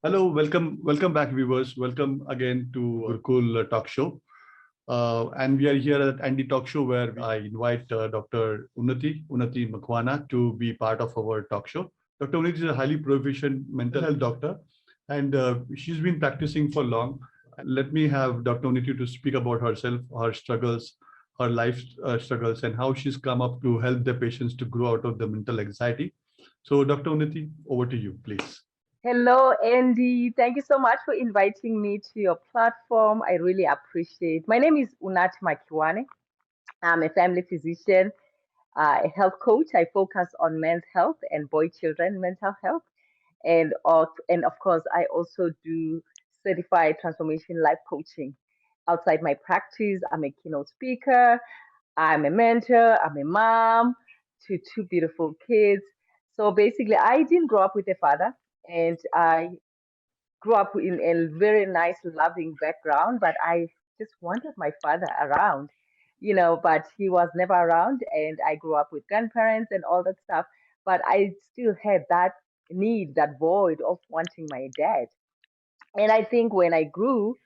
Hello, welcome back, viewers. Welcome again to Gurukul Talk Show. And we are here at Andy Talk Show, where I invite Dr. Unnati Makwana, to be part of our talk show. Dr. Unnati is a highly proficient mental health doctor, and she's been practicing for long. Let me have Dr. Unnati to speak about herself, her struggles, her life struggles, and how she's come up to help the patients to grow out of the mental anxiety. So, Dr. Unnati, over to you, please. Hello, Andy. Thank you so much for inviting me to your platform. I really appreciate. My name is Unat Makiwane. I'm a family physician, a health coach. I focus on men's health and boy children mental health, and of course, I also do certified transformation life coaching. Outside my practice, I'm a keynote speaker. I'm a mentor. I'm a mom to two beautiful kids. So basically, I didn't grow up with a father, and I grew up in a very nice, loving background, but I just wanted my father around, but he was never around. And I grew up with grandparents and all that stuff, but I still had that need, that void of wanting my dad. And I think when I grew,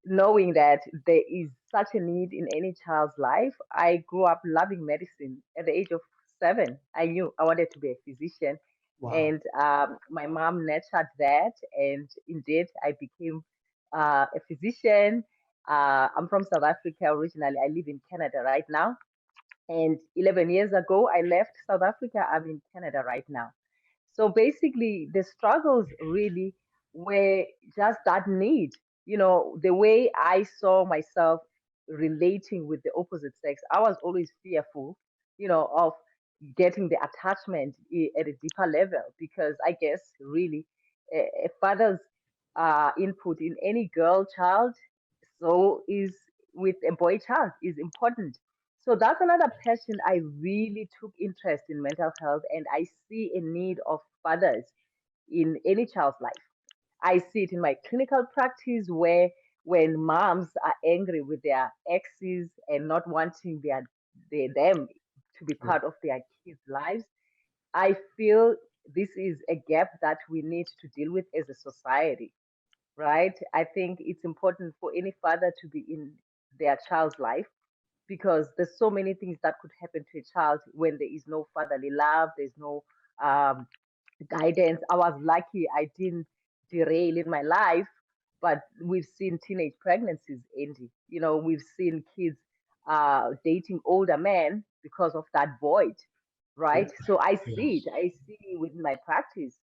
knowing that there is such a need in any child's life, I grew up loving medicine. At the age of 7, I knew I wanted to be a physician. Wow. And my mom nurtured that. And indeed, I became a physician. I'm from South Africa originally. I live in Canada right now. And 11 years ago, I left South Africa. I'm in Canada right now. So basically, the struggles really were just that need. The way I saw myself relating with the opposite sex, I was always fearful, of getting the attachment at a deeper level, because I guess really a father's input in any girl child, so is with a boy child, is important. So that's another passion. I really took interest in mental health, and I see a need of fathers in any child's life. I see it in my clinical practice, where when moms are angry with their exes and not wanting them to be Yeah. part of their kids' lives, I feel this is a gap that we need to deal with as a society, right? I think it's important for any father to be in their child's life, because there's so many things that could happen to a child when there is no fatherly love, there's no um, guidance. I was lucky I didn't derail in my life, but we've seen teenage pregnancies, Andy. We've seen kids dating older men because of that void, Yeah. right? So I Yeah. see it. I see it within my practice.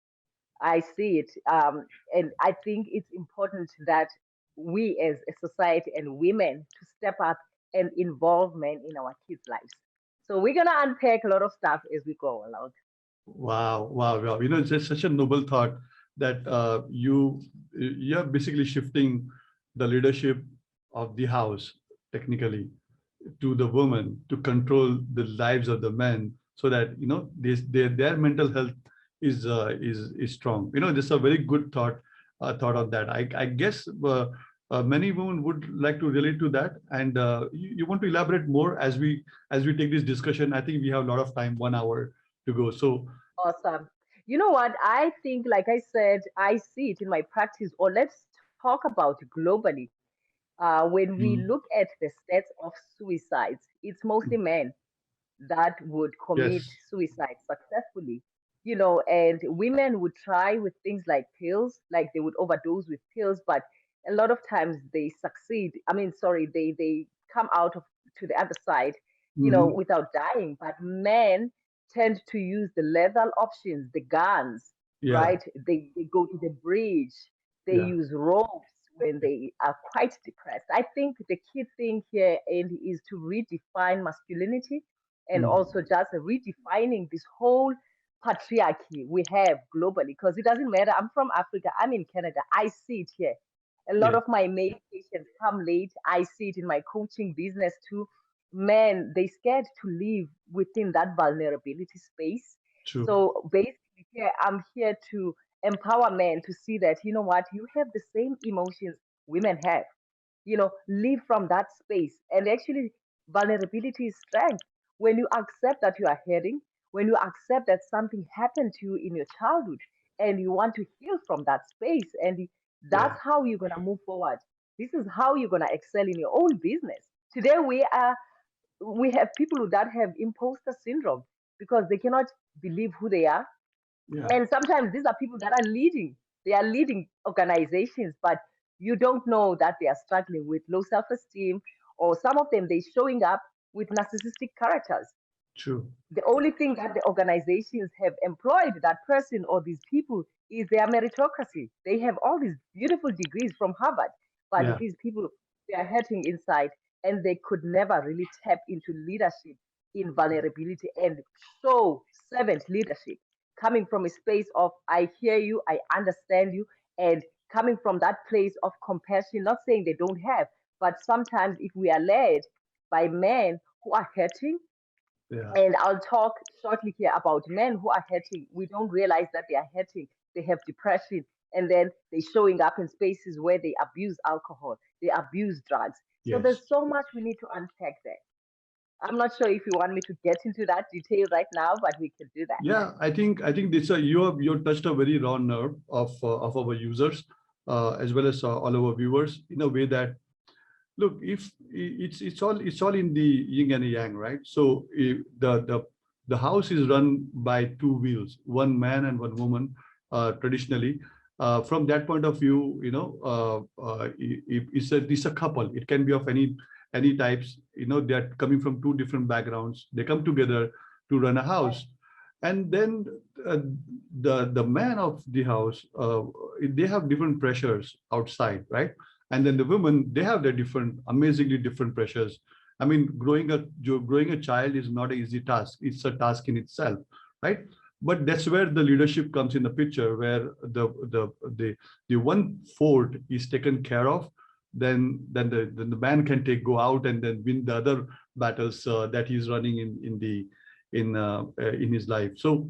I see it. And I think it's important that we as a society and women to step up and involve men in our kids' lives. So we're gonna unpack a lot of stuff as we go along. Wow, wow, wow. It's just such a noble thought that you're basically shifting the leadership of the house technically to the woman to control the lives of the men, so that their mental health is strong. This is a very good thought on that. I guess many women would like to relate to that, and you want to elaborate more as we take this discussion. I think we have a lot of time, 1 hour to go. So Awesome. You know what? I think, like I said, I see it in my practice, or let's talk about it globally. When we mm, look at the stats of suicides, it's mostly men that would commit yes, suicide successfully. And women would try with things like pills, like they would overdose with pills, but a lot of times they succeed. I mean, sorry, they come out of to the other side, hmm, without dying. But men tend to use the lethal options, the guns, yeah, right? They go to the bridge, they yeah, use ropes when they are quite depressed. I think the key thing here, Andy, is to redefine masculinity, and mm, also just redefining this whole patriarchy we have globally, because it doesn't matter. I'm from Africa, I'm in Canada, I see it here. A lot yeah, of my male patients come late. I see it in my coaching business too. Men, they scared to live within that vulnerability space. true. So basically, here I'm here to empower men to see that, you know what, you have the same emotions women have. Live from that space. And actually, vulnerability is strength. When you accept that you are hurting, when you accept that something happened to you in your childhood, and you want to heal from that space. And Yeah. that's how you're going to move forward. This is how you're going to excel in your own business. Today, we have people that have imposter syndrome because they cannot believe who they are. Yeah. And sometimes these are people that are leading. They are leading organizations, but you don't know that they are struggling with low self-esteem, or some of them they showing up with narcissistic characters. True. The only thing that the organizations have employed that person or these people is their meritocracy. They have all these beautiful degrees from Harvard, but Yeah. these people, they are hurting inside, and they could never really tap into leadership in vulnerability and show servant leadership, coming from a space of I hear you, I understand you, and coming from that place of compassion. Not saying they don't have, but sometimes if we are led by men who are hurting, Yeah. and I'll talk shortly here about men who are hurting. We don't realize that they are hurting. They have depression, and then they're showing up in spaces where they abuse alcohol, they abuse drugs. So Yes. there's so much we need to unpack there. I'm not sure if you want me to get into that detail right now, but we can do that. Yeah, I think this you touched a very raw nerve of our users, as well as all our viewers, in a way that, look, if it's all in the yin and yang, right? So the house is run by two wheels, one man and one woman, traditionally. From that point of view, it's a couple. It can be of any types. They're coming from two different backgrounds. They come together to run a Right. house, and then uh, the man of the house, they have different pressures outside, right? And then the women, they have their different, amazingly different pressures. I mean, growing a child is not an easy task. It's a task in itself, right? But that's where the leadership comes in the picture, where the one fort is taken care of. Then the man can go out and then win the other battles that he's running in his life. So,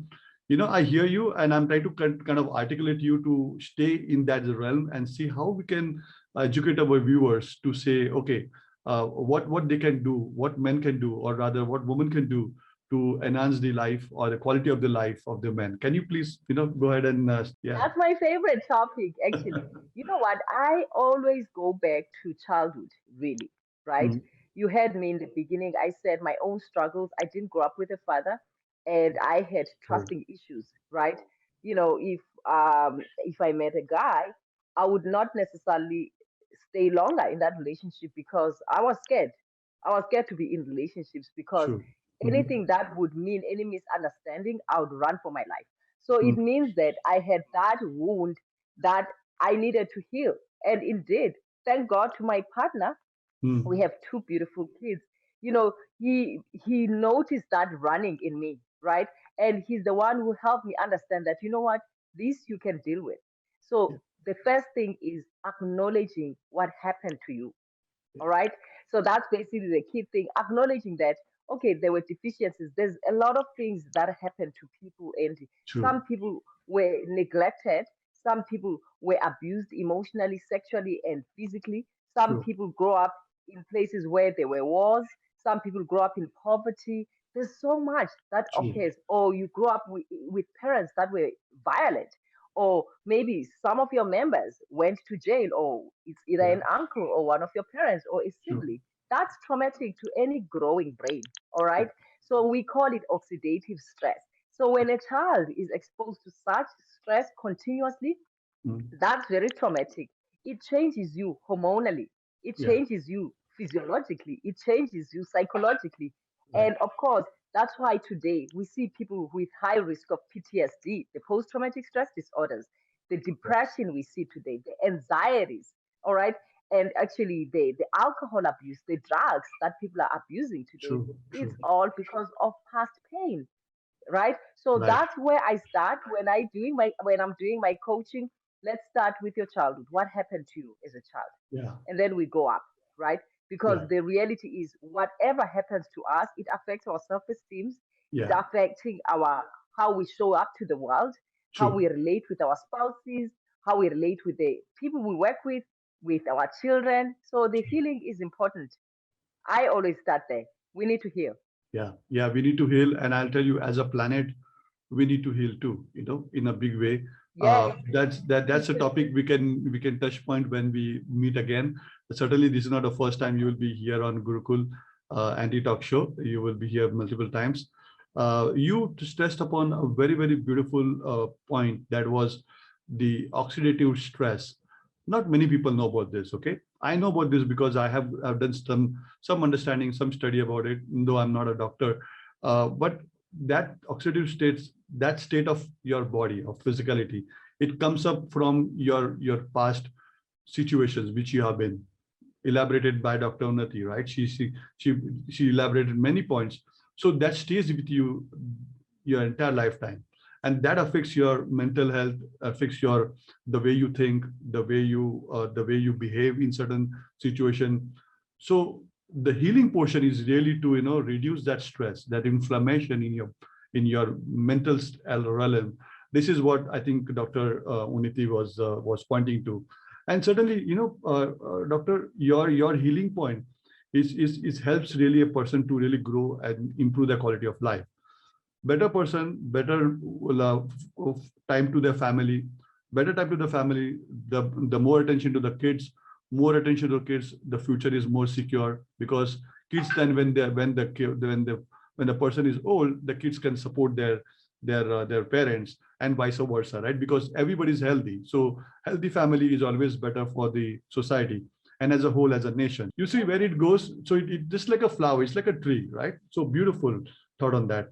I hear you, and I'm trying to kind of articulate you to stay in that realm and see how we can educate our viewers to say, okay, what they can do, what men can do, or rather what women can do to enhance the life or the quality of the life of the men. Can you please, go ahead and yeah. That's my favorite topic, actually. You know what? I always go back to childhood, really, right? Mm, You heard me in the beginning. I said my own struggles. I didn't grow up with a father, and I had true, trusting issues, right? If I met a guy, I would not necessarily stay longer in that relationship because I was scared. I was scared to be in relationships because true. Mhm, anything that would mean any misunderstanding, I would run for my life. So it mm, means that I had that wound that I needed to heal. And indeed, thank God to my partner, we mm, have two beautiful kids. He noticed that running in me, right? And he's the one who helped me understand that, you know what, this you can deal with. yeah, So the first thing is acknowledging what happened to you. yeah, All right. So that's basically the key thing, acknowledging that, okay, there were deficiencies. There's a lot of things that happened to people, and true, some people were neglected, some people were abused emotionally, sexually, and physically. Some true, people grow up in places where there were wars, some people grow up in poverty. There's so much that true. occurs, or you grow up with parents that were violent, or maybe some of your members went to jail, or it's either Yeah, an uncle or one of your parents or a true. sibling. That's traumatic to any growing brain. All Yeah, right. So we call it oxidative stress. So when a child is exposed to such stress continuously, mm, that's very traumatic. It changes you hormonally, it yeah, changes you physiologically, it changes you psychologically. right. And of course, that's why today we see people with high risk of PTSD, the post traumatic stress disorders, the Yeah, depression we see today, the anxieties, all right? And actually, the alcohol abuse, the drugs that people are abusing today, true, it's true. all because of past pain, right? So Right. that's where I start when I'm doing my coaching. Let's start with your childhood. What happened to you as a child? Yeah, And then we go up, right? Because yeah, the reality is whatever happens to us, it affects our self-esteem, it's yeah, affecting our how we show up to the world, how true. we relate with our spouses, how we relate with the people we work with our children. So the healing is important. I always start there. We need to heal. Yeah, yeah, we need to heal. And I'll tell you, as a planet, we need to heal too, in a big way. That's a topic we can touch point when we meet again. Certainly, this is not the first time you will be here on Gurukul Anti-Talk Show. You will be here multiple times. You stressed upon a very beautiful point, that was the oxidative stress. Not many people know about this. Okay, I know about this because I've done some understanding, some study about it, though I'm not a doctor. But that oxidative states, that state of your body, of physicality, it comes up from your past situations which you have been elaborated by Dr. Unnati, right? She elaborated many points. So that stays with you your entire lifetime, and that affects your mental health, affects the way you think, the way you behave in certain situation. So the healing portion is really to reduce that stress, that inflammation in your mental realm. This is what I think Dr. Unnati was pointing to. And certainly, doctor, your healing point is helps really a person to really grow and improve their quality of life. Better person, better time to their family, better time to the family, the more attention to the kids, more attention to the kids, the future is more secure, because kids then when the person is old, the kids can support their parents, and vice versa, right? Because everybody is healthy. So healthy family is always better for the society and as a whole, as a nation. You see where it goes. So it just like a flower, it's like a tree, right? So beautiful thought on that.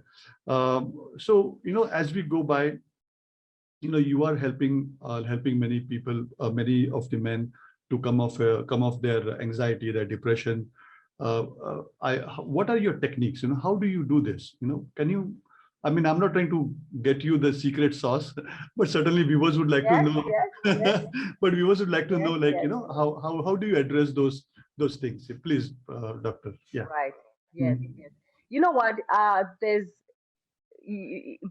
So as we go by, you are helping many people, many of the men, to come off their anxiety, their depression. What are your techniques? How do you do this? Can you? I mean, I'm not trying to get you the secret sauce, but certainly viewers would like to know. But viewers would like to know, like, how do you address those things? Please, doctor. Yeah. Right. Yes. You know what? There's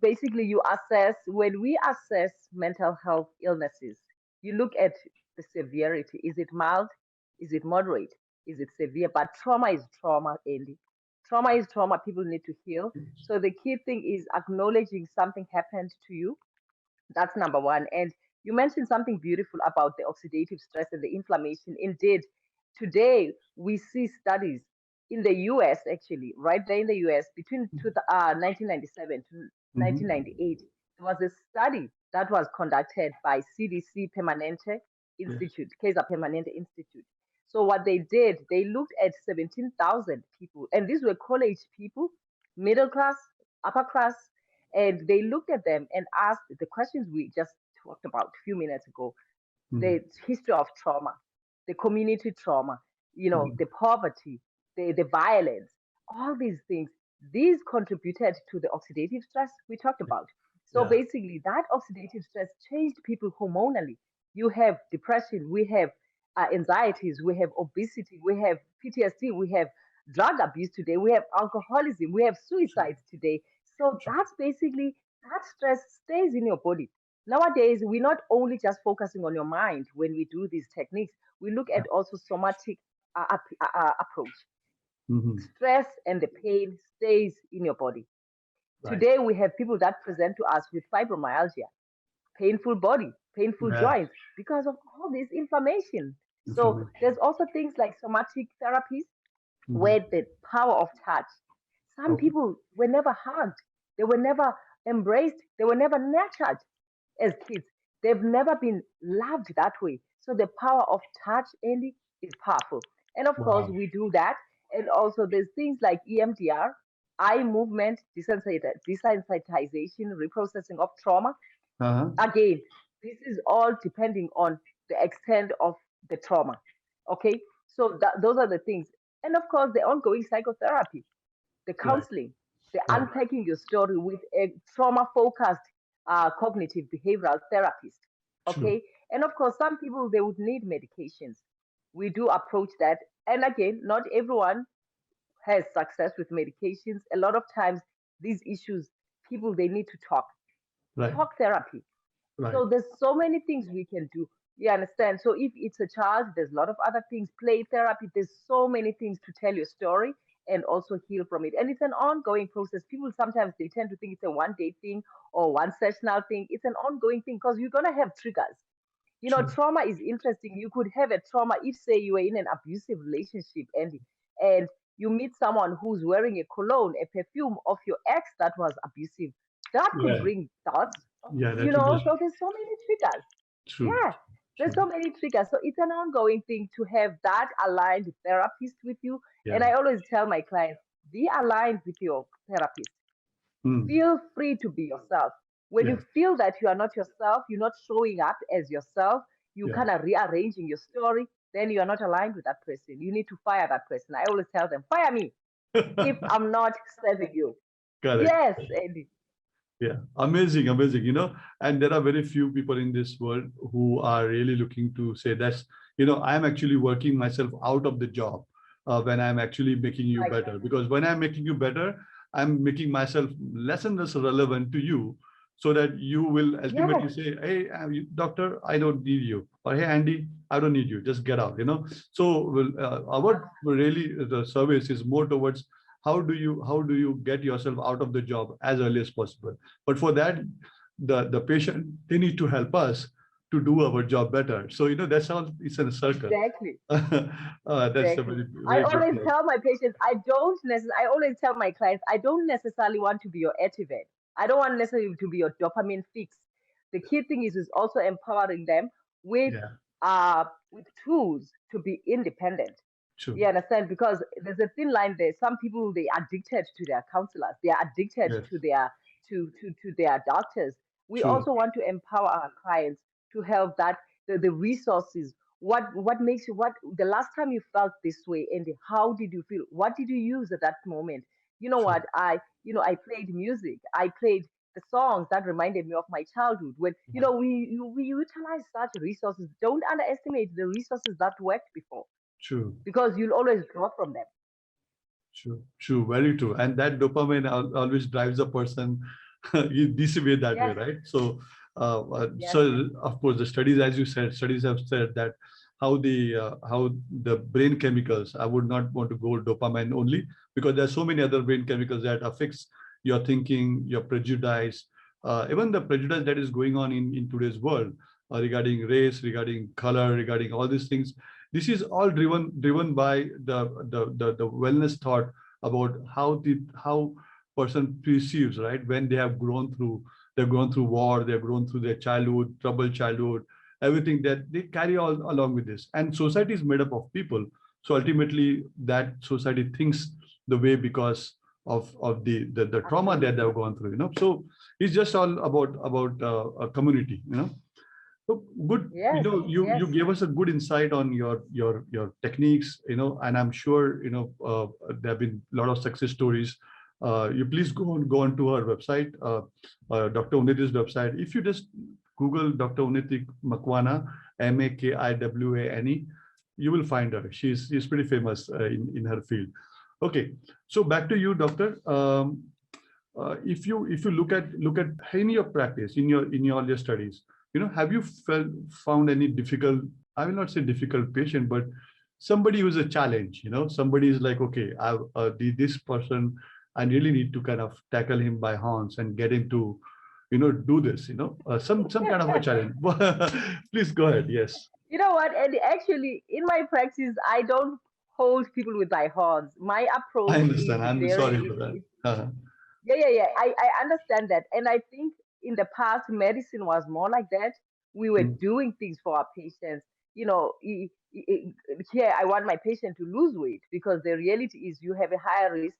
basically, you assess, when we assess mental health illnesses, you look at the severity. Is it mild? Is it moderate? Is it severe? But trauma is trauma, Andy. Trauma is trauma. People need to heal. So the key thing is acknowledging something happened to you. That's number one. And you mentioned something beautiful about the oxidative stress and the inflammation. Indeed, today we see studies in the US, actually, right there in the US, between 1997 to 1998. There was a study that was conducted by CDC Permanente Institute, Kaiser Permanente Institute. So what they did, they looked at 17,000 people, and these were college people, middle class, upper class, and they looked at them and asked the questions we just talked about a few minutes ago: the history of trauma, the community trauma, the poverty, the violence, all these things. These contributed to the oxidative stress we talked about. So basically, that oxidative stress changed people hormonally. You have depression, we have anxieties, we have obesity, we have PTSD, we have drug abuse today, we have alcoholism, we have suicides today. So that's basically, that stress stays in your body. Nowadays, we're not only just focusing on your mind when we do these techniques, we look at also somatic approach. Stress and the pain stays in your body. Right. Today, we have people that present to us with fibromyalgia, painful body, painful joints, because of all this inflammation. So there's also things like somatic therapies, where the power of touch. Some people were never hugged, they were never embraced, they were never nurtured as kids. They've never been loved that way. So the power of touch, Andy, is powerful. And of course, we do that. And also, there's things like EMDR, eye movement desensitization, reprocessing of trauma. Again, this is all depending on the extent of the trauma. Okay, so those are the things. And of course, the ongoing psychotherapy, the counseling, the unpacking your story with a trauma focused cognitive behavioral therapist. Okay, and of course, some people, they would need medications. We do approach that. And again, not everyone has success with medications. A lot of times, these issues, people, they need to talk. Talk therapy. So there's so many things we can do. You understand? So if it's a child, there's a lot of other things. Play therapy. There's so many things to tell your story. and also heal from it. And it's an ongoing process. People sometimes they tend to think it's a one-day thing or one sessional thing. It's an ongoing thing because you're gonna have triggers. True. Trauma is interesting. You could have a trauma if, say, you were in an abusive relationship, and you meet someone who's wearing a cologne, a perfume of your ex that was abusive. That could Yeah. bring thoughts, Yeah. That would so be there's so many triggers. true. Yeah, there's True. so many triggers. So it's an ongoing thing to have that aligned therapist with you. Yeah. And I always tell my clients, be aligned with your therapist. Mm. Feel free to be yourself. When you Yeah. feel that you are not yourself, you're not showing up as yourself, you Yeah. kind of rearranging your story, then you are not aligned with that person. You need to fire that person. I always tell them, fire me if I'm not serving you. Correct. Yes, Andy. Yeah, amazing, amazing. And there are very few people in this world who are really looking to say that's, I'm actually working myself out of the job when I'm actually making you Like, better. Because when I'm making you better, I'm making myself less and less relevant to you so that you will yes, ultimately say, hey, doctor, I don't need you. Or hey, Andy, I don't need you. Just get out. So our really the service is more towards how do you get yourself out of the job as early as possible. But for that, the patient, they need to help us to do our job better. So that's how it's in a circle. exactly. That's a Exactly. very I very good always point. tell my patients, I always tell my clients, I don't necessarily want to be your Etivet. I don't want necessarily to be your dopamine fix. The key thing is also empowering them with Yeah, with tools to be independent. true. You understand? Because there's a thin line there. Some people they are addicted to their counselors. They are addicted Yes, to their doctors. We true. also want to empower our clients to have the resources. What makes you what the last time you felt this way, and how did you feel? What did you use at that moment? You know True. what? I played music. I played the songs that reminded me of my childhood. When we utilize such resources. Don't underestimate the resources that worked before True. because you'll always draw from them. True, true, very true. And that dopamine always drives a person this way, that way, Yes, right? So, yes, so of course, the studies, as you said, studies have said that how the brain chemicals. I would not want to go dopamine only because there's so many other brain chemicals that affects your thinking, your prejudice, even the prejudice that is going on in today's world regarding race, regarding color, regarding all these things. This is all driven by the wellness thought about how person perceives, right, when they've gone through war, they've gone through their childhood, troubled childhood, everything that they carry all along with this. And society is made up of people, so ultimately that society thinks the way because of the trauma that absolutely. they've gone through. So it's just all about a community. So good, Yes, you yes. gave us a good insight on your techniques, and I'm sure there have been a lot of success stories. You please go on to our website, Dr. Unniti's website. If you just Google Dr. Unniti Makwana, Makiwane, you will find her. She's pretty famous in her field. Okay, so back to you, doctor. If you look at in your practice, in your studies, have you found any difficult, I will not say difficult patient, but somebody who's a challenge? Somebody is like, okay, this person, I really need to kind of tackle him by horns and get him to do this. Some kind of a challenge. Please go ahead. Yes. You know what? And actually, in my practice, I don't hold people with my horns. My I approach understand. is I'm very, sorry for that. Uh-huh. yeah, yeah, yeah. I understand that. And I think in the past, medicine was more like that. We were Mm. doing things for our patients. Here, I want my patient to lose weight because the reality is you have a higher risk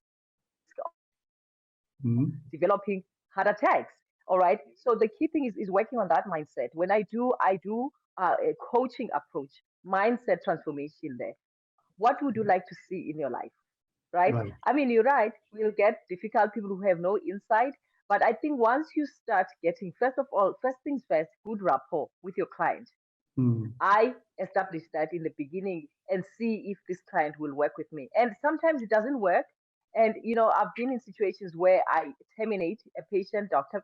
of Mm. developing heart attacks. All right. So the key thing is working on that mindset. When I do a coaching approach, mindset transformation there. What would you like to see in your life? Right? Right. I mean, you're right. We'll get difficult people who have no insight. But I think once you start getting, first of all, first things first, good rapport with your client. Mm. I establish that in the beginning and see if this client will work with me. And sometimes it doesn't work. And, I've been in situations where I terminate a patient, doctor,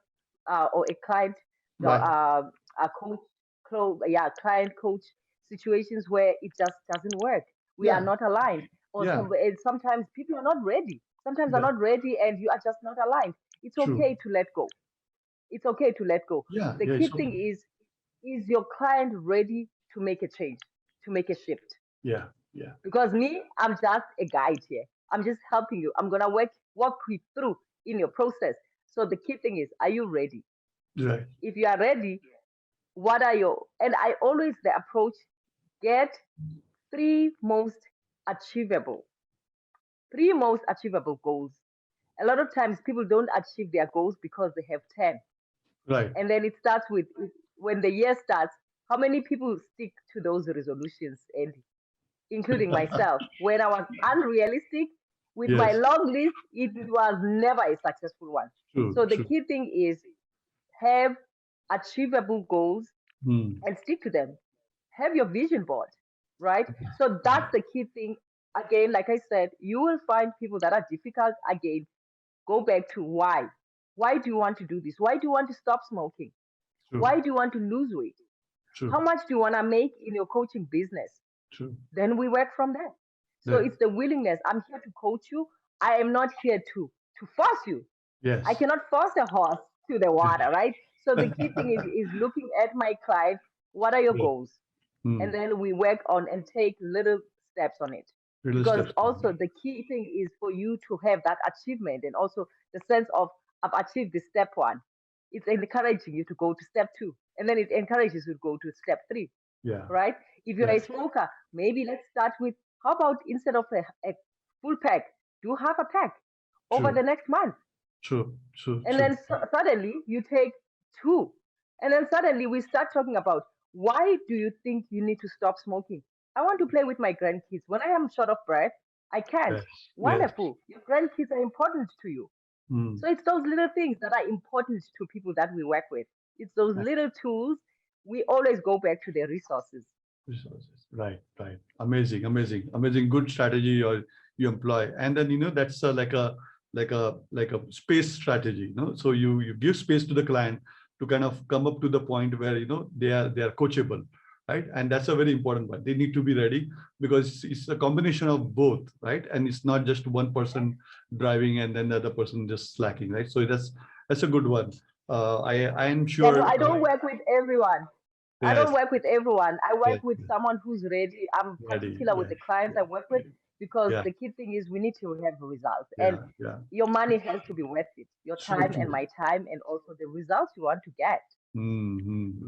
or a client, Right. a coach, yeah, client coach situations where it just doesn't work. We are Yeah. not aligned. or Yeah, and sometimes people are not ready. Sometimes are yeah, not ready, and you are just not aligned. It's true. okay to let go. It's okay to let go. Yeah, The yeah, key it's thing okay. is your client ready to make a change, to make a shift? Yeah, yeah, Because me, I'm just a guide here. I'm just helping you. I'm gonna walk you through in your process. So the key thing is, are you ready? right. If you are ready, what are your, and I always the approach, get three most achievable, three most achievable goals. A lot of times people don't achieve their goals because they have 10. Right. And then it starts with when the year starts, how many people stick to those resolutions, Andy? Including myself. When I was unrealistic with my Yes, long list, it was never a successful one. true, So the true. key thing is have achievable goals Hmm. and stick to them. Have your vision board, right? So that's the key thing. Again, like I said, you will find people that are difficult. Again, go back to why. Why do you want to do this? Why do you want to stop smoking? True, Why do you want to lose weight? true, How much do you want to make in your coaching business? true. Then we work from there. So Right. it's the willingness. I'm here to coach you. I am not here to force you. I Yes. cannot force a horse to the water, right? So the key thing is looking at my client. What are your Yeah. goals? Hmm. And then we work on and take little steps on it. Little Because steps. also the key thing is for you to have that achievement and also the sense of I've achieved the step one. It's encouraging you to go to step two. And then it encourages you to go to step three, Yeah. right? If you're Yeah. a smoker, maybe let's start with how about instead of a full pack, do half a pack over True. the next month. True. True. And True. then suddenly you take two. And then suddenly we start talking about why do you think you need to stop smoking? I want to play with my grandkids. When I am short of breath, I can't. Yes. Yes. Wonderful. Your grandkids are important to you. Hmm. So it's those little things that are important to people that we work with. It's those little tools. We always go back to their resources. Resources. Right. Right. Amazing. Amazing. Amazing. Good strategy you employ, and then that's like a space strategy. So you give space to the client to kind of come up to the point where they are coachable, right? And that's a very important one. They need to be ready because it's a combination of both, right? And it's not just one person driving and then the other person just slacking, right? So that's a good one. I am Yeah, no, sure. I don't work with everyone. I don't Yes. work with everyone. I work Yes. with someone who's ready. I'm Ready. particular with Yeah. the clients I work with because Yeah. the key thing is we need to have results. And Yeah. Yeah. your money has to be worth it. Your So time and true. my time and also the results you want to get.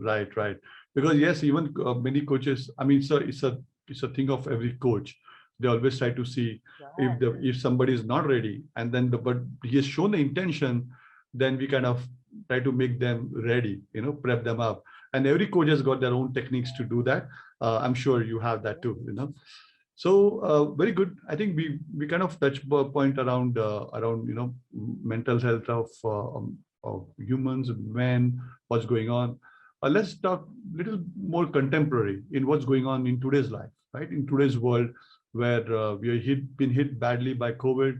Right. Right. Because yes, even many coaches. I mean, it's a thing of every coach. They always try to see Right. if somebody is not ready, and then but he has shown the intention, then we kind of try to make them ready. Prep them up. And every coach has got their own techniques to do that. I'm sure you have that too. So very good. I think we kind of touch point around mental health of humans, men, what's going on. Let's talk a little more contemporary in what's going on in today's life, right? In today's world, where we are been hit badly by COVID,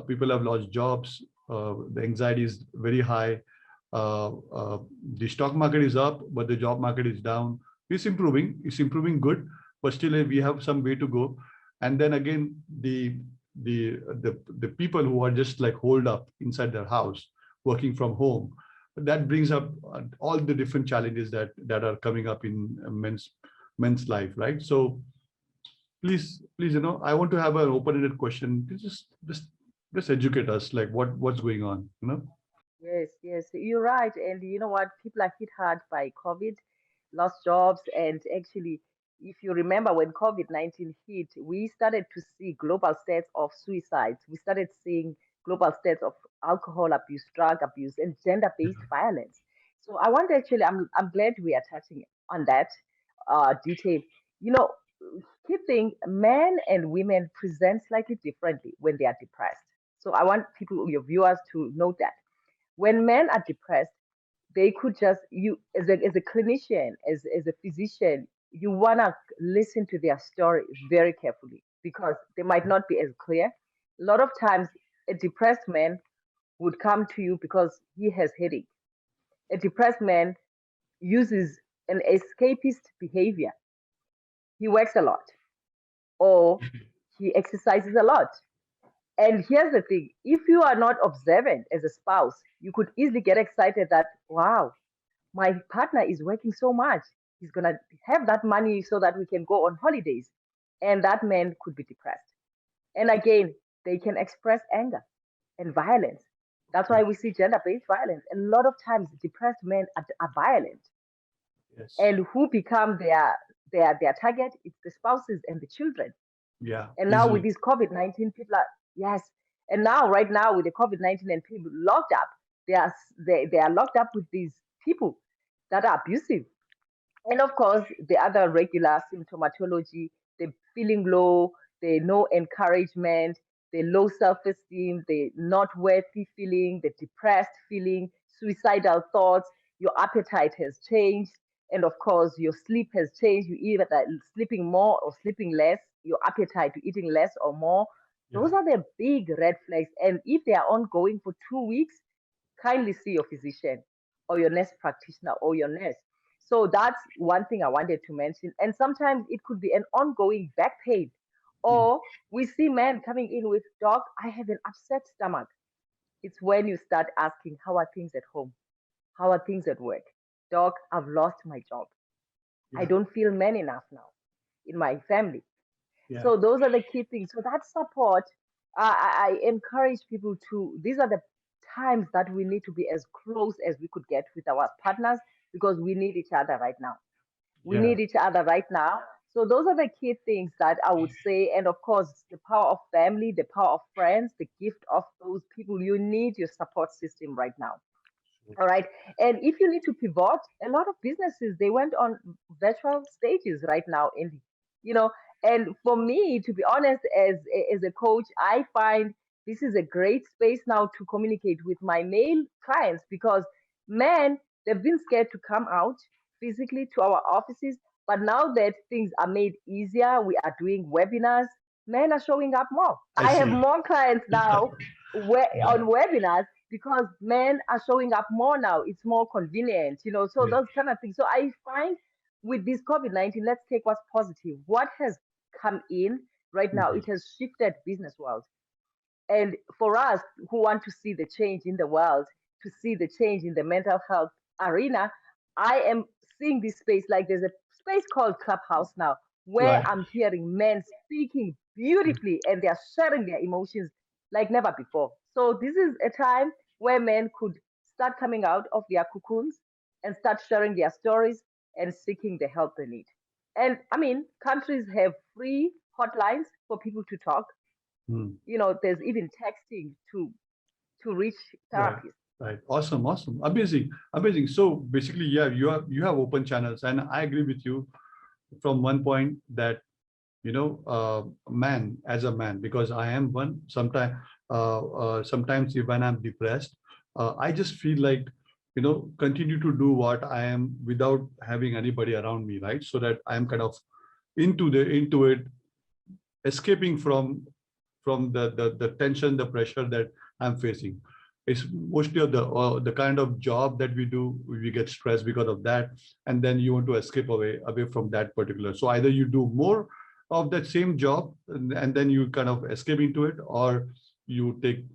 people have lost jobs, the anxiety is very high. The stock market is up, but the job market is down. It's improving. It's improving good, but still we have some way to go. And then again, the people who are just like holed up inside their house, working from home, that brings up all the different challenges that are coming up in men's life, right? So please, I want to have an open-ended question. Just educate us, like what's going on. Yes, yes, you're right. And you know what? People are hit hard by COVID, lost jobs. And actually, if you remember when COVID-19 hit, we started to see global stats of suicides. We started seeing global stats of alcohol abuse, drug abuse, and gender-based violence. So I want to actually, I'm glad we are touching on that detail. You know, key thing, men and women present slightly differently when they are depressed. So I want people, your viewers, to note that when men are depressed, they could just you as a clinician, as a physician, you wanna listen to their story very carefully because they might not be as clear. A lot of times a depressed man would come to you because he has headache. A depressed man uses an escapist behavior. He works a lot or he exercises a lot. And here's the thing, if you are not observant as a spouse, you could easily get excited that, wow, my partner is working so much. He's going to have that money so that we can go on holidays. And that man could be depressed. And again, they can express anger and violence. That's Yeah. why we see gender based violence. A lot of times, depressed men are violent. Yes. And who become their target? It's the spouses and the children. Yeah. And now with Easily. this COVID-19, people are, yes. And now, right now, with the COVID-19 and people locked up, they are locked up with these people that are abusive. And of course, the other regular symptomatology, the feeling low, the no encouragement, the low self-esteem, the not worthy feeling, the depressed feeling, suicidal thoughts, your appetite has changed. And of course, your sleep has changed. You either sleeping more or sleeping less, your appetite to eating less or more. Yeah. Those are the big red flags. And if they are ongoing for 2 weeks, kindly see your physician or your nurse practitioner or your nurse. So that's one thing I wanted to mention. And sometimes it could be an ongoing back pain. Mm. Or we see men coming in with, doc, I have an upset stomach. It's when you start asking, how are things at home? How are things at work? Doc, I've lost my job. I Yeah. don't feel man enough now in my family. Yeah. So those are the key things. So that support, I encourage people to. These are the times that we need to be as close as we could get with our partners because we need each other right now. We Yeah. need each other right now. So those are the key things that I would say. And of course, the power of family, the power of friends, the gift of those people. You need your support system right now. All right. And if you need to pivot, a lot of businesses they went on virtual stages right now in you know, and for me, to be honest, as a coach, I find this is a great space now to communicate with my male clients because men, they've been scared to come out physically to our offices. But now that things are made easier, we are doing webinars, men are showing up more. I I have see. more clients now Yeah. on webinars because men are showing up more now. It's more convenient, so Yeah. those kind of things. So I find with this COVID-19, let's take what's positive. What has come in right now, Mhm. it has shifted business world. And for us who want to see the change in the world, to see the change in the mental health arena, I am seeing this space like there's a space called Clubhouse now, where Right. I'm hearing men speaking beautifully and they're sharing their emotions like never before. So this is a time where men could start coming out of their cocoons and start sharing their stories and seeking the help they need. And I mean, countries have free hotlines for people to talk. Mm. There's even texting to reach Right. therapists. Right. Awesome. Awesome. Amazing. Amazing. So basically, yeah, you have open channels, and I agree with you from one point that man as a man, because I am one. Sometimes when I'm depressed, I just feel like continue to do what I am without having anybody around me, right? So that I am kind of into it, escaping from the tension, the pressure that I'm facing. It's mostly of the kind of job that we do, we get stressed because of that, and then you want to escape away from that particular. So either you do more of that same job, and then you kind of escape into it, or you take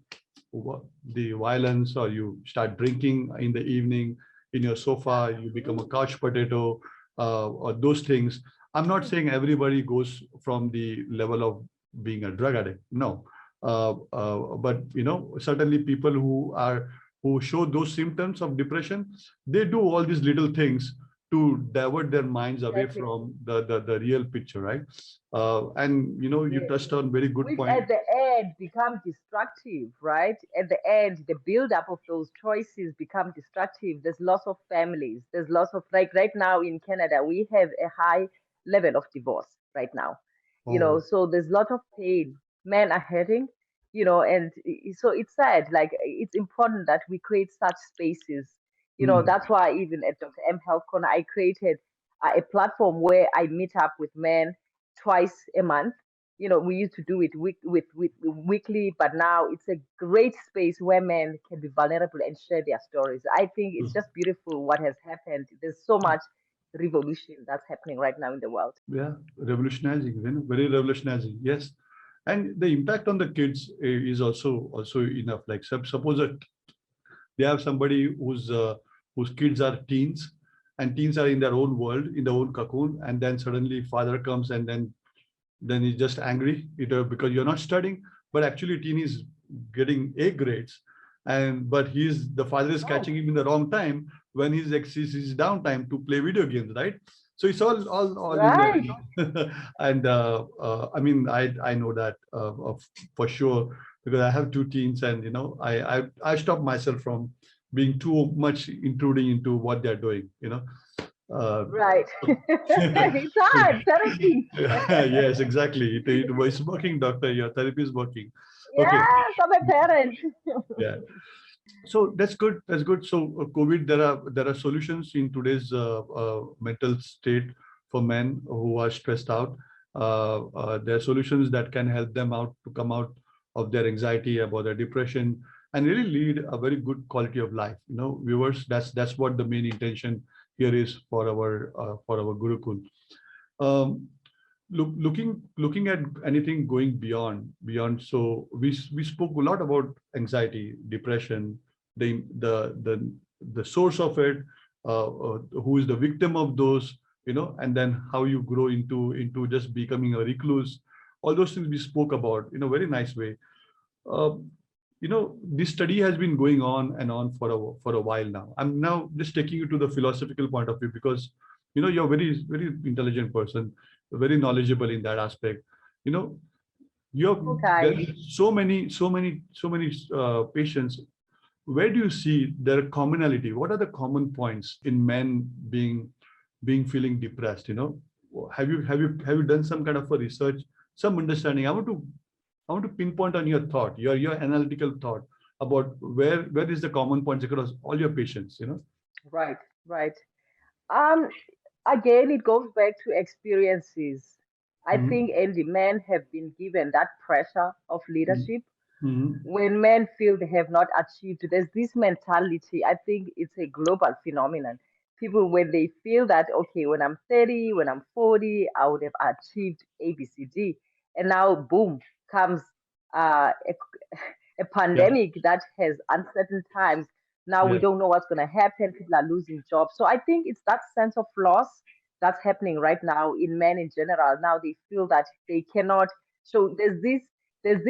the violence, or you start drinking in the evening in your sofa, you become a couch potato, or those things. I'm not saying everybody goes from the level of being a drug addict, no. But certainly people who show those symptoms of depression, they do all these little things to divert their minds away Exactly. from the real picture, right? And you Yes. touched on very good Which point. at the end become destructive, right? At the end, the build-up of those choices become destructive. There's loss of families. There's loss of, like, right now in Canada, we have a high level of divorce right now. Oh. So there's a lot of pain. Men are hurting, and so it's sad. Like, it's important that we create such spaces. Hmm. That's why even at Dr. M Health Corner, I created a platform where I meet up with men twice a month. We used to do it with weekly, but now it's a great space where men can be vulnerable and share their stories. I think it's just beautiful what has happened. There's so much revolution that's happening right now in the world. Yeah, revolutionizing, very revolutionizing. Yes. And the impact on the kids is also enough. Like suppose that they have somebody whose kids are teens, and teens are in their own world, in their own cocoon, and then suddenly father comes, and then he's just angry because you're not studying, but actually teen is getting A grades, and but the father is Right. catching him in the wrong time when he's his downtime to play video games, right? So it's all in Right. the and I mean I know that for sure, because I have two teens, and I stop myself from being too much intruding into what they're doing, uh, Right. It's hard. Therapy. yes, exactly. It was working, doctor. Your therapy is working. Okay. Yes, I'm a parent. Yeah. So that's good. That's good. So COVID, there are solutions in today's mental state for men who are stressed out. There are solutions that can help them out to come out of their anxiety, about their depression, and really lead a very good quality of life. Viewers, that's what the main intention here is for our Gurukul. Um, looking at anything going beyond. So we spoke a lot about anxiety, depression, the source of it, who is the victim of those, and then how you grow into just becoming a recluse. All those things we spoke about in a very nice way. uh, this study has been going on and on for a while now. I'm now just taking you to the philosophical point of view, because you're a very very intelligent person, very knowledgeable in that aspect. You know, there Okay. are so many patients. Where do you see their commonality? What are the common points in men being feeling depressed? Have you done some kind of a research, some understanding? I want to pinpoint on your thought, your analytical thought about where is the common points across all your patients. Right. Right. Um, Again, it goes back to experiences. I Mhm. think early men have been given that pressure of Mhm. leadership. Mhm. When men feel they have not achieved, there's this mentality. I think it's a global phenomenon. People, when they feel that, okay, when I'm 30, when I'm 40, I would have achieved A, B, C, D. And now, boom, comes a Yeah. pandemic that has uncertain times. Now we Yeah. don't know what's going to happen. People are losing jobs. So I think it's that sense of loss that's happening right now in men in general. Now they feel that they cannot. So there's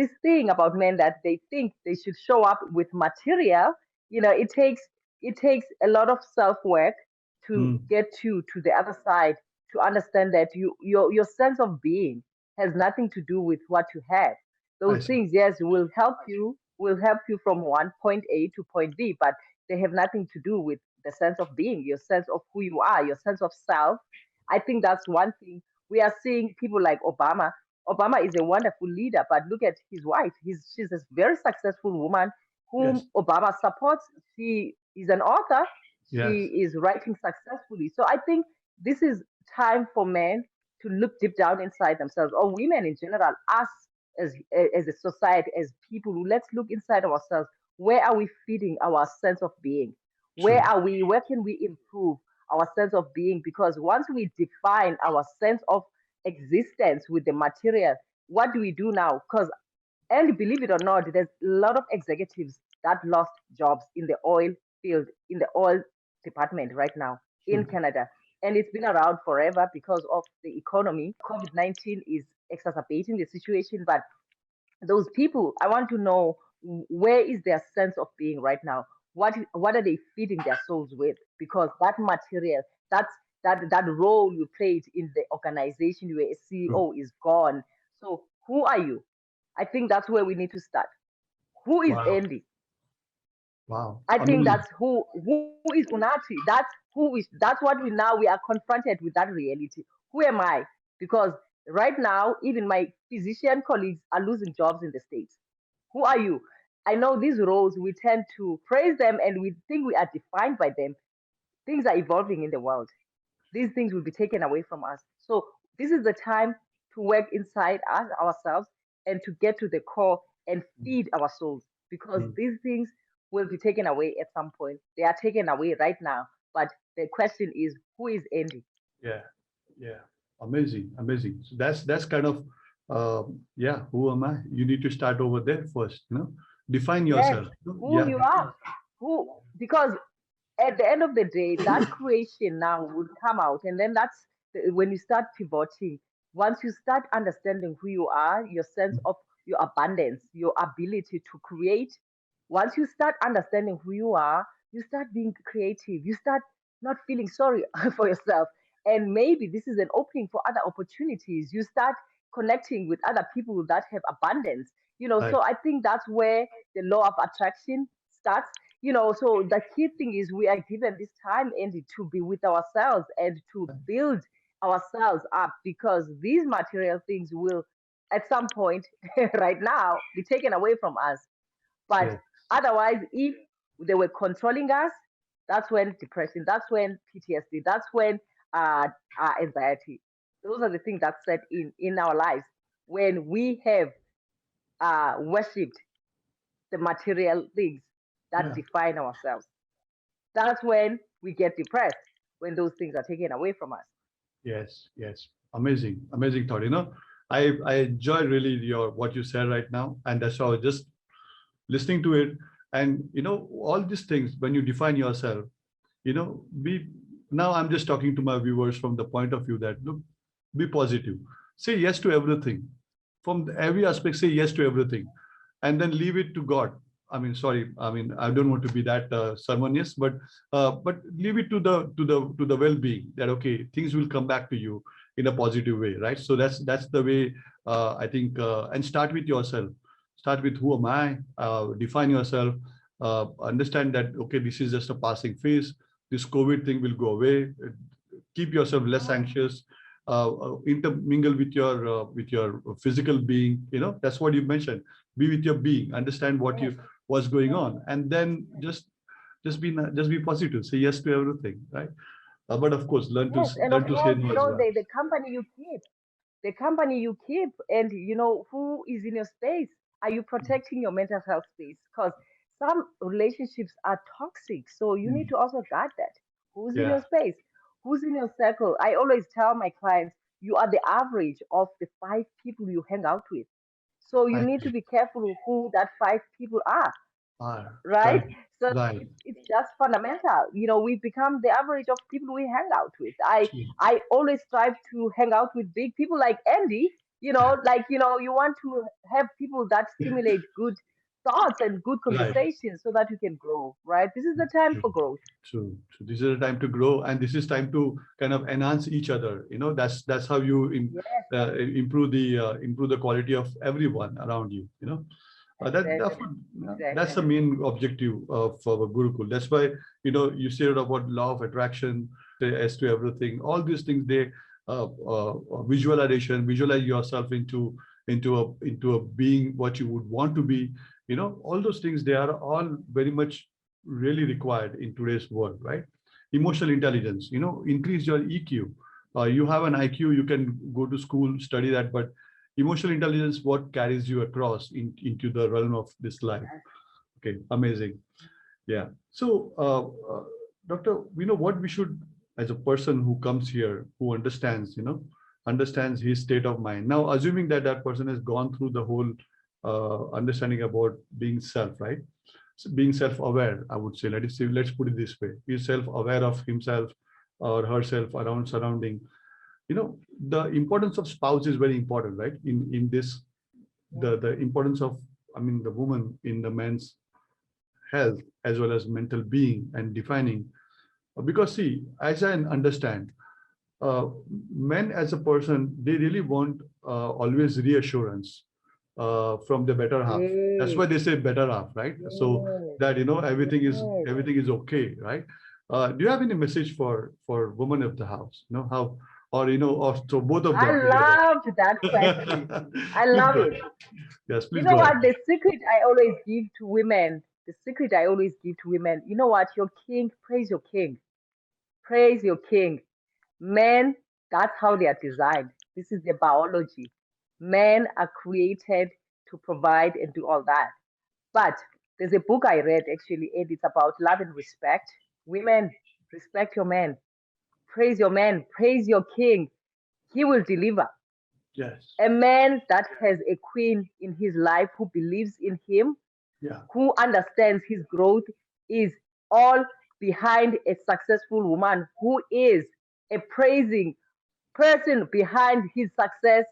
this thing about men that they think they should show up with material. It takes a lot of self work to Mm. get to the other side, to understand that your sense of being has nothing to do with what you have. I Those see. things, yes, will help you from one point A to point B, but they have nothing to do with the sense of being, your sense of who you are, your sense of self. I think that's one thing. We are seeing people like Obama. Obama is a wonderful leader, but look at his wife. She's a very successful woman Yes. whom Obama supports. She is an author. Yes. She is writing successfully. So I think this is time for men to look deep down inside themselves, or women in general, us as a society, as people. Let's look inside ourselves. Where are we feeding our sense of being? Where True. are we? Where can we improve our sense of being? Because once we define our sense of existence with the material, what do we do now? And believe it or not, there's a lot of executives that lost jobs in the oil field, in the oil department right now in True. Canada. And it's been around forever because of the economy. COVID-19 is exacerbating the situation, but those people, I want to know, where is their sense of being right now? What are they feeding their souls with? Because that material, that role you played in the organization, you were a True. CEO, is gone. So who are you? I think that's where we need to start. Who is Wow. Andy? Wow. I think Amazing. that's who is Unati. That's what we are confronted with, that reality. Who am I? Because right now, even my physician colleagues are losing jobs in the States. Who are you? I know these roles, we tend to praise them and we think we are defined by them. Things are evolving in the world. These things will be taken away from us. So this is the time to work inside us, ourselves, and to get to the core and feed our souls, because Mm. these things will be taken away at some point. They are taken away right now. But the question is, who is Andy? Yeah. Yeah. Amazing. Amazing. So that's kind of Yeah, who am I? You need to start over there first, define Yes, yourself. who Yeah, you are, who, because at the end of the day, that creation now would come out, and then when you start pivoting. Once you start understanding who you are, your sense of your abundance, your ability to create. Once you start understanding who you are, you start being creative. You start not feeling sorry for yourself, and maybe this is an opening for other opportunities. You start connecting with other people that have abundance. right. So I think that's where the law of attraction starts. So the key thing is we are given this time, Andy, to be with ourselves and to build ourselves up, because these material things will at some point right now be taken away from us. But Yes, otherwise, if they were controlling us, that's when depression, that's when PTSD, that's when uh, anxiety, those are the things that set in our lives when we have worshipped the material things that yeah. define ourselves. That's when we get depressed, when those things are taken away from us. Yes, yes. Amazing, amazing thought. I enjoy really your what you said right now, and that's why I was just listening to it. And all these things when you define yourself, be now I'm just talking to my viewers from the point of view that look, be positive, say yes to everything, from every aspect, say yes to everything, and then leave it to God. I mean, sorry, I mean, I don't want to be that sermonious, but leave it to the well-being, that okay, things will come back to you in a positive way, right? So that's the way, I think, and start with yourself. Start with who am I, define yourself, understand that okay, this is just a passing phase, this COVID thing will go away. Keep yourself less anxious. Intermingle with your physical being. That's what you mentioned. Be with your being. Understand Yes, what's going on, and then just be positive. Say yes to everything, right? But of course, yes, and learn of to say course, no as well. the company you keep, and who is in your space. Are you protecting your mental health space? Because some relationships are toxic, so you need Mm. to also guard that. Who's in your Yeah, space? Who's in your circle? I always tell my clients, you are the average of the five people you hang out with. So you I need to agree. be careful who that five people are, right? Correct. So Right. it's just fundamental. We've become the average of people we hang out with. I True. I always strive to hang out with big people like Andy. You want to have people that stimulate good thoughts and good Right. conversations so that you can grow. Right? This is the time True. for growth. True. So this is a time to grow, and this is time to kind of enhance each other. That's how you Yes, improve the quality of everyone around you. exactly, That's the exactly. main objective of our Gurukul. That's why you said about law of attraction, say yes to everything. All these things, they visualization, visualize yourself into a being what you would want to be. All those things, they are all very much really required in today's world, right? Emotional intelligence, increase your EQ. You have an IQ, you can go to school, study that, but emotional intelligence, what carries you across into the realm of this life. Yes. Okay, amazing. Yeah. So, Doctor, we know what we should, as a person who comes here, who understands his state of mind. Now, assuming that that person has gone through the whole understanding about being self, right? So being self-aware, I would say, let's put it this way. He's self-aware of himself or herself around surrounding. The importance of spouse is very important, right? In this, the importance of, I mean, the woman in the man's health as well as mental being and defining. Because see, as I understand, uh, men as a person, they really want always reassurance from the better half. That's why Yes, they say better half, right? So yes, that everything is yes. okay, right? Do you have any message for women of the house? How, or so both of I them together? loved that question. I Please love go ahead. it. Yes, You please know go what? ahead. The secret I always give to women, you know what? Your king, praise your king. Praise your king. Men, that's how they are designed. This is their biology. Men are created to provide and do all that. But there's a book I read actually, and it's about love and respect. Women, respect your man. Praise your man. Praise your king. He will deliver. Yes. A man that has a queen in his life who believes in him, Yeah. who understands his growth, is all behind a successful woman who is a praising person behind his success.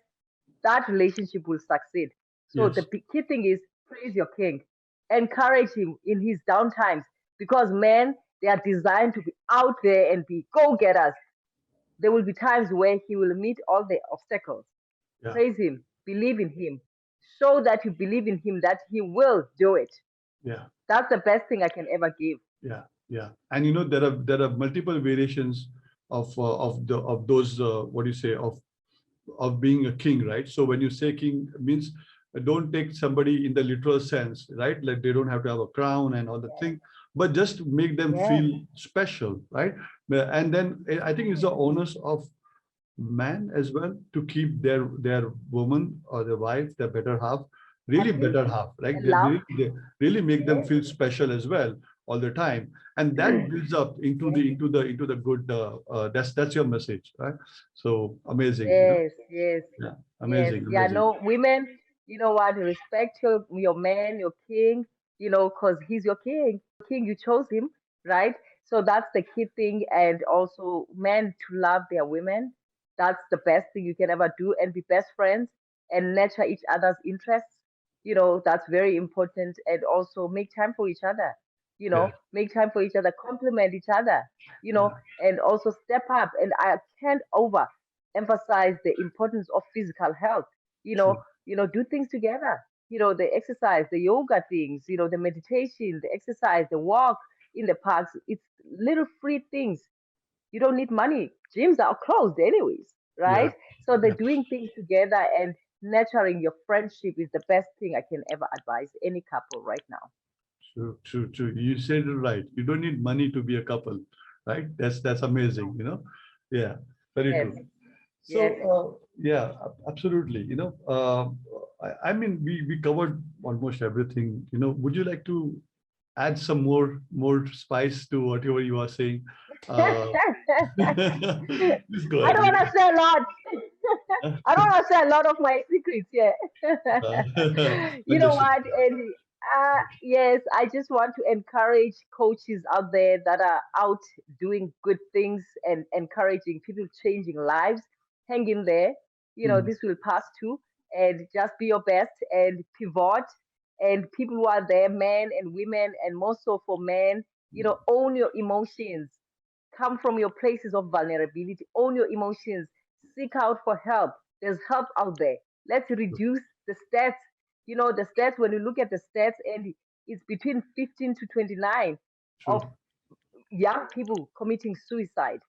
That relationship will succeed. So the Yes. key thing is praise your king, encourage him in his down times, because men, they are designed to be out there and be go-getters. There will be times where he will meet all the obstacles. Yeah. Praise him, believe in him, show that you believe in him, that he will do it. Yeah. That's the best thing I can ever give. Yeah. Yeah. And there are multiple variations of those what do you say of being a king, right? So when you say king means don't take somebody in the literal sense, right? Like they don't have to have a crown and all the thing, but just make them Yes, feel special, right? And then I think it's the onus of man as well to keep their woman or their wife, their better half, really happy better half, right? and love. They really make them Yes, feel special as well all the time, and that builds up into yes, the good. That's your message, right? So amazing, yes, yes. yeah, Yes, amazing, yeah, amazing. no, women, you know what, respect your man, your king, because he's your king. King, you chose him, right? So that's the key thing. And also, men to love their women. That's the best thing you can ever do, and be best friends and nurture each other's interests. That's very important. And also make time for each other, Yeah, make time for each other, compliment each other, yeah, and also step up. And I can't emphasize the importance of physical health. You know, true. do things together. The exercise, the yoga things, the meditation, the exercise, the walk in the parks. It's little free things. You don't need money. Gyms are closed anyways, Yeah, right? So they're yeah, doing things together, and nurturing your friendship is the best thing I can ever advise any couple right now. true, true, true. You said it right. You don't need money to be a couple, right? That's amazing. Yeah, very Yes, true. So, yes. yeah, absolutely. I mean, we covered almost everything. Would you like to add some more spice to whatever you are saying? Uh, please go I ahead. don't want to say a lot. I don't want to say a lot of my secrets here. You know Understood. what, Andy? Yes, I just want to encourage coaches out there that are out doing good things and encouraging people, changing lives. Hang in there. Mm, This will pass too. And just be your best and pivot. And people who are there, men and women, and more so for men, own your emotions. Come from your places of vulnerability. Own your emotions. Seek out for help. There's help out there. Let's reduce the stats. The stats, when you look at the stats, and it's between 15 to 29 of true. young people committing suicide.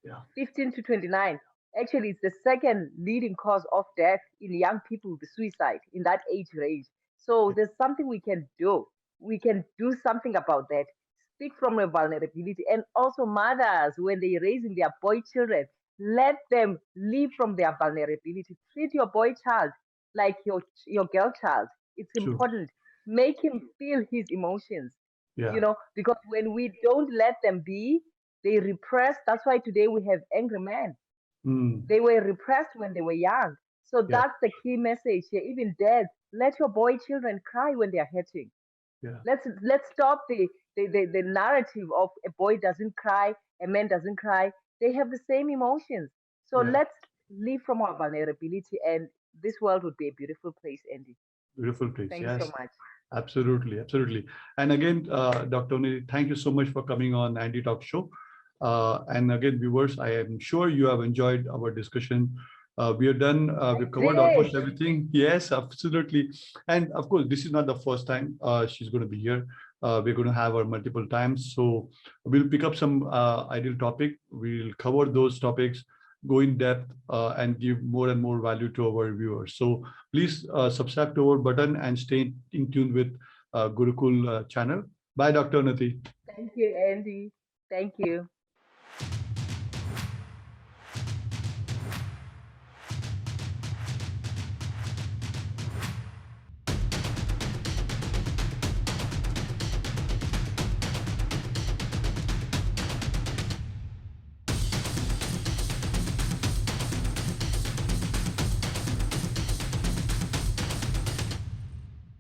Yeah. 15 to 29. Actually, it's the second leading cause of death in young people, the suicide in that age range. So Yeah. there's something we can do. We can do something about that. Speak from your vulnerability. And also, mothers, when they're raising their boy children, let them live from their vulnerability. Treat your boy child like your girl child. It's True. important. Make him feel his emotions, Yeah. because when we don't let them be, they repress. That's why today we have angry men. Mm, They were repressed when they were young. So yeah. that's the key message here. Even dads, let your boy children cry when they are hurting. Yeah. Let's stop the narrative of a boy doesn't cry, a man doesn't cry. They have the same emotions. So Yeah. let's live from our vulnerability, and this world would be a beautiful place, Andy. Beautiful place. Thank you so Yes. much. Absolutely, absolutely. And again, Dr. Nidhi, thank you so much for coming on Andy Talk Show. And again, viewers, I am sure you have enjoyed our discussion. We are done. I We've covered did. almost everything. Yes, absolutely. And of course, this is not the first time she's going to be here. We're going to have her multiple times. So we'll pick up some ideal topic. We'll cover those topics, go in depth, and give more and more value to our viewers. So please subscribe to our button and stay in tune with Gurukul channel. Bye, Dr. Nati. Thank you, Andy. Thank you.